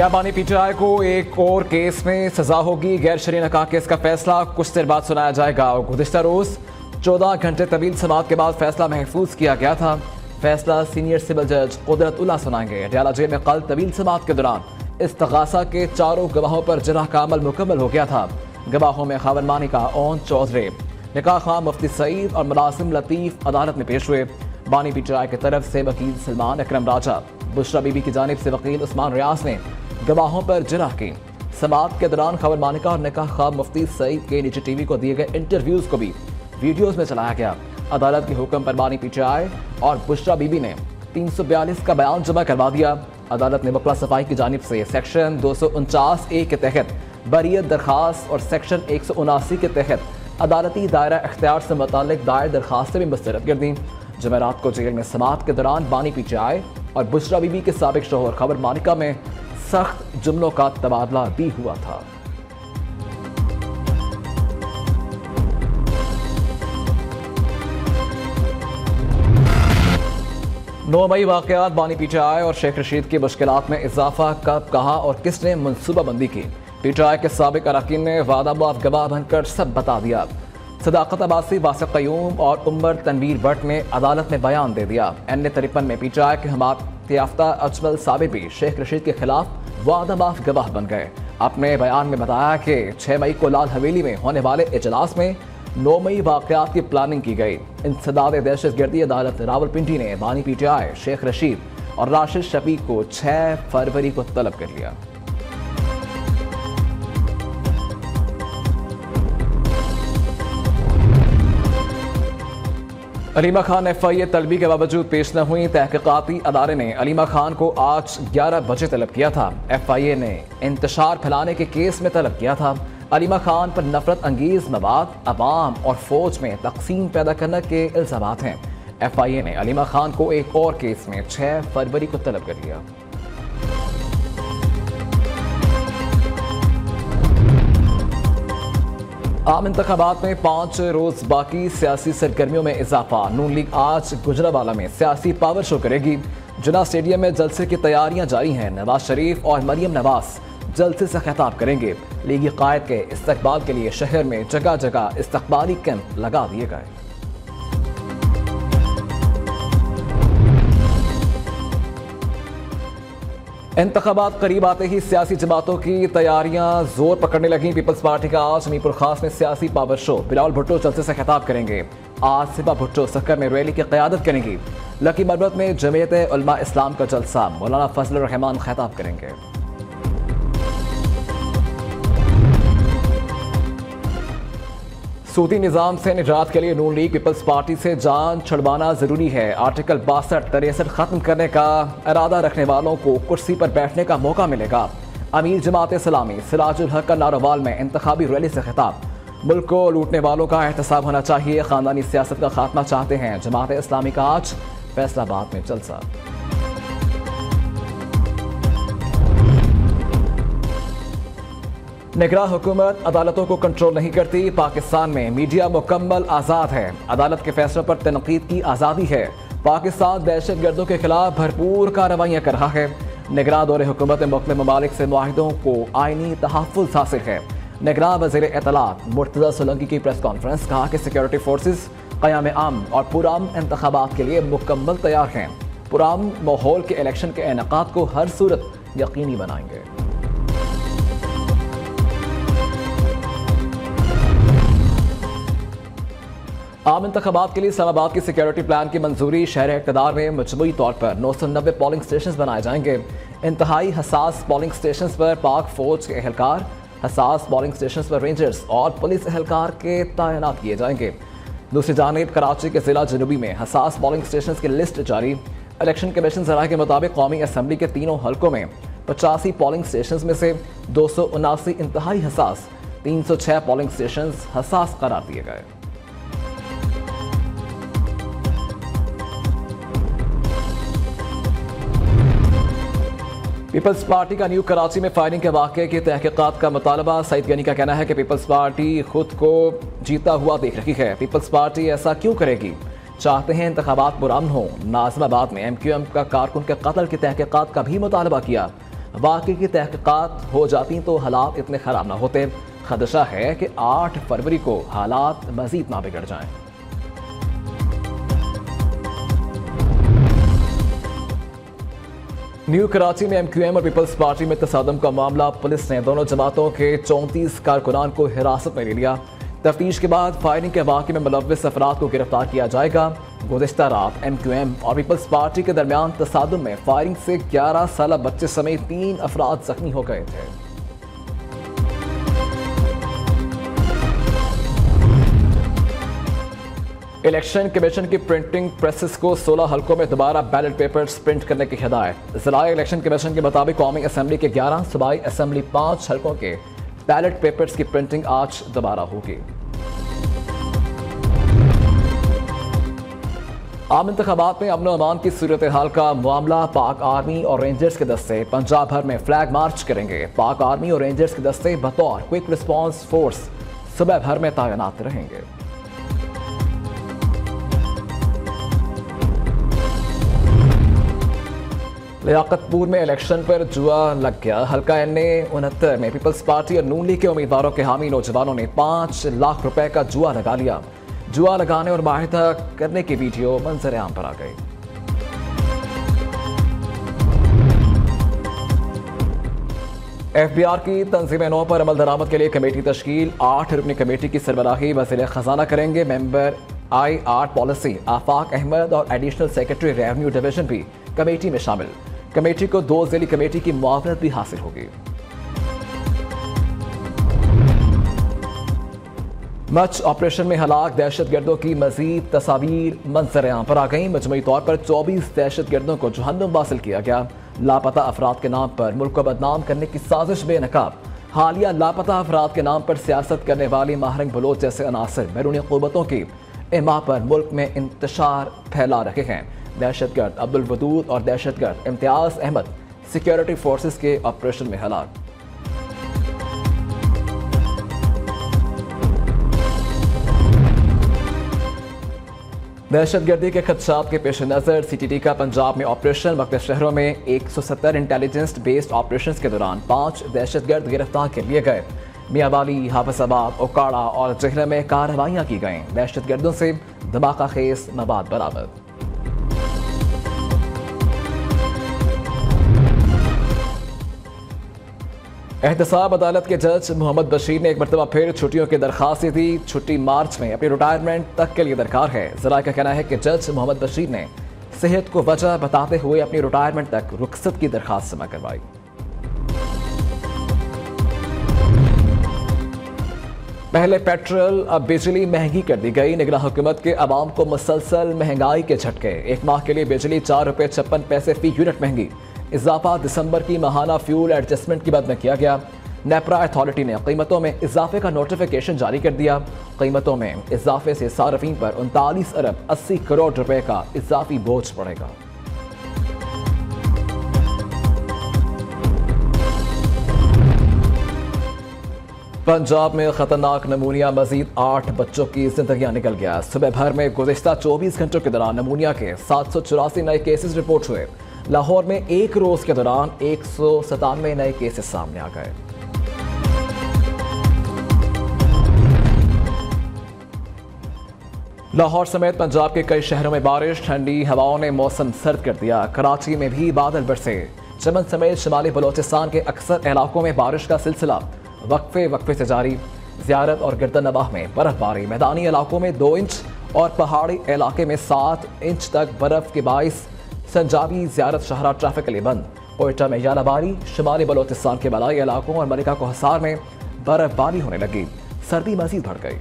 क्या बानी पीटीआई को एक और केस में सजा होगी? गैर शरई निकाह केस का फैसला कुछ देर बाद सुनाया जाएगा। गुज़िश्ता रोज 14 घंटे तवील समाअत के बाद फैसला महफूज किया गया था। फैसला सीनियर सिविल जज कुदरतुल्लाह सुनाएंगे। अडयाला जेल में कल तवील समाअत के दौरान इस्तगासा के चारों गवाहों पर जरह का अमल मुकम्मल हो गया था। गवाहों में खावन मानिका, ओन चौधरी, निकाह खां मुफ्ती सईद और मुलाजिम लतीफ अदालत में पेश हुए। बानी पीटीआई की तरफ से वकील सलमान अकरम राजा, बुशरा बीबी की जानिब से वकील उस्मान रियाज ने गवाहों पर जरह की। समाअत के दौरान खावन मानिका और निकाह खां मुफ्ती सईद के निजी टीवी को दिए गए इंटरव्यूज को भी वीडियोज में चलाया गया। अदालत के हुक्म पर बानी पीटीआई और बुशरा बीबी ने 342 का बयान जमा करवा दिया। अदालत ने वकला सफाई की जानिब से सेक्शन 249A के तहत बरीयत दरखास्त और सेक्शन 179 के तहत अदालती दायरा इख्तियार से मुतालिक दायर दरखास्तें भी मुस्तरद कर दी। जमेरात को जेल में समाअत के दौरान बानी पीटीआई और बुशरा बीबी के साबिक शौहर खावन मानिका में सख्त जुमलों का तबादला भी हुआ था। नौ मई वाकयात बानी पीटीआई और शेख रशीद की मुश्किलात में इजाफा कब, कहा और किसने मनसूबाबंदी की? पीटीआई के साबिक अरकान ने वादा माफ गवाह बनकर सब बता दिया। सदाकत अब्बासी, वासिक क़य्यूम और उमर तनवीर भट्ट ने अदालत में बयान दे दिया। NA-53 में पीटीआई के हमायत याफ्ता अजमल साबिर भी शेख रशीद के खिलाफ वादा माफ गवाह बन गए। अपने बयान में बताया कि 6 मई को लाल हवेली में होने वाले इजलास में 9 मई वाकयात की प्लानिंग की गई। इंसदाद दहशतगर्दी अदालत रावलपिंडी ने बानी पीटीआई, शेख रशीद और राशिद शफीक को 6 फरवरी को तलब कर लिया। अलीमा खान FIA तलबी के बावजूद पेश न हुई। तहकीकाती अदारे ने अलीमा खान को आज 11 बजे तलब किया था। FIA ने इंतशार फैलाने के केस में तलब किया था। अलीमा खान पर नफरत अंगेज मवाद अवाम और फौज में तकसीम पैदा करने के इल्जामात हैं। FIA ने अलीमा खान को एक और केस में 6 फरवरी को तलब कर लिया। आम इंतखाबात में 5 रोज बाकी, सियासी सरगर्मियों में इजाफा। नून लीग आज गुजरावाला में सियासी पावर शो करेगी। जिना स्टेडियम में जलसे की तैयारियां जारी हैं। नवाज शरीफ और मरियम नवाज जलसे से खिताब करेंगे। लीगी कायद के इस्तकबाल के लिए शहर में जगह जगह इस्तकबाली कैंप लगा दिए गए। इंतखाबात करीब आते ही सियासी जमातों की तैयारियां जोर पकड़ने लगी। पीपल्स पार्टी का आज मीरपुर खास में सियासी पावर शो। बिलावल भुट्टो जलसे से खिताब करेंगे। आज सिपा भुट्टो सक्कर में रैली की क़यादत करेंगी। लकी मरबत में जमीयत उलमा इस्लाम का जलसा। मौलाना फजलुर रहमान खिताब करेंगे। सूदी निज़ाम से निजात के लिए नून लीग पीपल्स पार्टी से जान छुड़वाना जरूरी है। आर्टिकल 62-63 खत्म करने का इरादा रखने वालों को कुर्सी पर बैठने का मौका मिलेगा। अमीर जमात इस्लामी सिराजुल हक का नारोवाल में इंतखाबी रैली से खिताब। मुल्क को लूटने वालों का एहतसाब होना चाहिए। खानदानी सियासत का खात्मा चाहते हैं। जमात इस्लामी का आज फैसलाबाद में जलसा। निगरान हुकूमत अदालतों को कंट्रोल नहीं करती। पाकिस्तान में मीडिया मुकम्मल आज़ाद है। अदालत के फैसलों पर तनकीद की आज़ादी है। पाकिस्तान दहशतगर्दों के खिलाफ भरपूर कार्रवाइयाँ कर रहा है। निगरान दौरे हुकूमत मुख्तलिफ ममालिक से मुआहिदों को आइनी तहफ़्फ़ुज़ हासिल है। निगरान वज़ीर इत्तलात मुर्तज़ा सोलंकी की प्रेस कॉन्फ्रेंस, कहा कि सिक्योरिटी फोर्सेस क़याम अमन और पुरअमन इंतखाबात के लिए मुकम्मल तैयार हैं। पुरअमन माहौल के इलेक्शन के इनेकाद को हर सूरत यकीनी बनाएंगे। आम इंतखाबात के लिए इस्लामाबाद की सिक्योरिटी प्लान की मंजूरी। शहर इक़्तिदार में मजमूई तौर पर 990 पोलिंग स्टेशन बनाए जाएंगे। इंतहाई हसास पोलिंग स्टेशन पर पाक फौज के एहलकार, हसास पोलिंग स्टेशन पर रेंजर्स और पुलिस एहलकार के तैनात किए जाएंगे। दूसरी जानिब कराची के जिला जनूबी में हसास पोलिंग स्टेशन की लिस्ट जारी। इलेक्शन कमीशन ज़राए के मुताबिक कौमी असम्बली के तीनों हलकों में 85 पोलिंग स्टेशन में से 279 इंतहाई हसास, 306 पोलिंग स्टेशन हसास करार दिए गए। पीपल्स पार्टी का न्यू कराची में फायरिंग के वाक़े की तहकीकात का मुतालबा। सईद गनी का कहना है कि पीपल्स पार्टी खुद को जीता हुआ देख रही है। पीपल्स पार्टी ऐसा क्यों करेगी? चाहते हैं इंतखाबात पुरअमन हो। नाज़िमाबाद में MQM का कारकुन के कत्ल की तहकीकात का भी मुतालबा किया। واقعے کی تحقیقات ہو جاتی تو حالات اتنے خراب نہ ہوتے. خدشہ ہے کہ 8 فروری کو حالات مزید نہ بگڑ جائیں. نیو کراچی میں MQM اور پیپلز پارٹی میں تصادم کا معاملہ. پولیس نے دونوں جماعتوں کے 34 کارکنان کو حراست میں لے لیا. تفتیش کے بعد فائرنگ کے واقعے میں ملوث افراد کو گرفتار کیا جائے گا. گزشتہ رات MQM اور پیپلز پارٹی کے درمیان تصادم میں فائرنگ سے 11 سالہ بچے سمیت 3 افراد زخمی ہو گئے تھے. الیکشن کمیشن کی پرنٹنگ پریسز کو 16 حلقوں میں دوبارہ بیلٹ پیپرز پرنٹ کرنے کی ہدایت. ذرائع الیکشن کمیشن کے مطابق قومی اسمبلی کے 11, صوبائی اسمبلی 5 حلقوں کے بیلٹ پیپرز کی پرنٹنگ آج دوبارہ ہوگی. عام انتخابات میں امن و امان کی صورتحال کا معاملہ. پاک آرمی اور رینجرز کے دستے پنجاب بھر میں فلیگ مارچ کریں گے. پاک آرمی اور رینجرز کے دستے بطور کوئک رسپانس فورس صبح بھر میں تعینات رہیں گے. لیاقت پور میں الیکشن پر جوا لگ گیا. حلقہ NA-69 میں پیپلز پارٹی اور نون لیگ کے امیدواروں کے حامی نوجوانوں نے 5 لاکھ روپے کا جوا لگا لیا. جوا لگانے اور معاہدہ کرنے کی ویڈیو منظر عام پر آ گئی. FBI کی تنظیم 9 پر عمل درآمد کے لیے کمیٹی تشکیل. 8 رکنی کمیٹی کی سربراہی وزیر خزانہ کریں گے. ممبر I-8 پالیسی آفاق احمد اور ایڈیشنل سیکرٹری ریونیو ڈویژن بھی کمیٹی میں شامل. کمیٹی کو 2 ذیلی کمیٹی کی معاونت بھی حاصل ہوگی. مچ آپریشن میں ہلاک دہشت گردوں کی مزید تصاویر منظر عام پر آ گئیں. مجموعی طور پر 24 دہشت گردوں کو جہنم واصل کیا گیا. لاپتہ افراد کے نام پر ملک کو بدنام کرنے کی سازش بے نقاب. حالیہ لاپتہ افراد کے نام پر سیاست کرنے والی ماہرنگ بلوچ جیسے عناصر بیرونی قوتوں کی اما پر ملک میں انتشار پھیلا رہے ہیں. دہشت گرد عبدالودود اور دہشت گرد امتیاز احمد سیکیورٹی فورسز کے آپریشن میں ہلاک. دہشت گردی کے خدشات کے پیش نظر CTT کا پنجاب میں آپریشن. مختلف شہروں میں 170 انٹیلیجنس بیسڈ آپریشنز کے دوران 5 دہشت گرد گرفتار کر لیے گئے. میاں والی، حافظ آباد، اوکاڑا اور جہلم میں کارروائیاں کی گئیں. دہشت گردوں سے دھماکہ خیز مواد برآمد. احتساب عدالت کے جج محمد بشیر نے ایک مرتبہ پھر چھٹیوں کی درخواست دی. چھٹی مارچ میں اپنی ریٹائرمنٹ تک کے لیے درکار ہے. ذرائع کا کہنا ہے کہ جج محمد بشیر نے صحت کو وجہ بتاتے ہوئے اپنی ریٹائرمنٹ تک رخصت کی درخواست جمع کروائی. پہلے پیٹرول اب بجلی مہنگی کر دی گئی. نگراں حکومت کے عوام کو مسلسل مہنگائی کے جھٹکے. ایک ماہ کے لیے بجلی 4 روپے 56 پیسے فی یونٹ مہنگی. اضافہ دسمبر کی ماہانہ فیول ایڈجسٹمنٹ کی بعد میں کیا گیا. نیپرا اتھارٹی نے قیمتوں میں اضافے کا نوٹیفیکیشن جاری کر دیا. قیمتوں میں اضافے سے صارفین پر 39 ارب 80 کروڑ روپے کا اضافی بوجھ پڑے گا. پنجاب میں خطرناک نمونیا. مزید 8 بچوں کی زندگیاں نکل گیا. صبح بھر میں گزشتہ 24 گھنٹوں کے دوران نمونیا کے 784 نئے کیسز رپورٹ ہوئے. لاہور میں ایک روز کے دوران 197 نئے کیسز سامنے آ گئے. لاہور سمیت پنجاب کے کئی شہروں میں بارش. ٹھنڈی ہواؤں نے موسم سرد کر دیا. کراچی میں بھی بادل برسے. چمن سمیت شمالی بلوچستان کے اکثر علاقوں میں بارش کا سلسلہ وقفے سے جاری. زیارت اور گردن نواح میں برف باری. میدانی علاقوں میں 2 انچ اور پہاڑی علاقے میں 7 انچ تک برف کے باعث سنجابی زیارت شاہراہ ٹریفک کے لیے بند. کوئٹہ میں یالہ باری. شمالی بلوچستان کے بالائی علاقوں اور ملکہ کوہسار میں برف باری ہونے لگی. سردی مزید بڑھ گئی.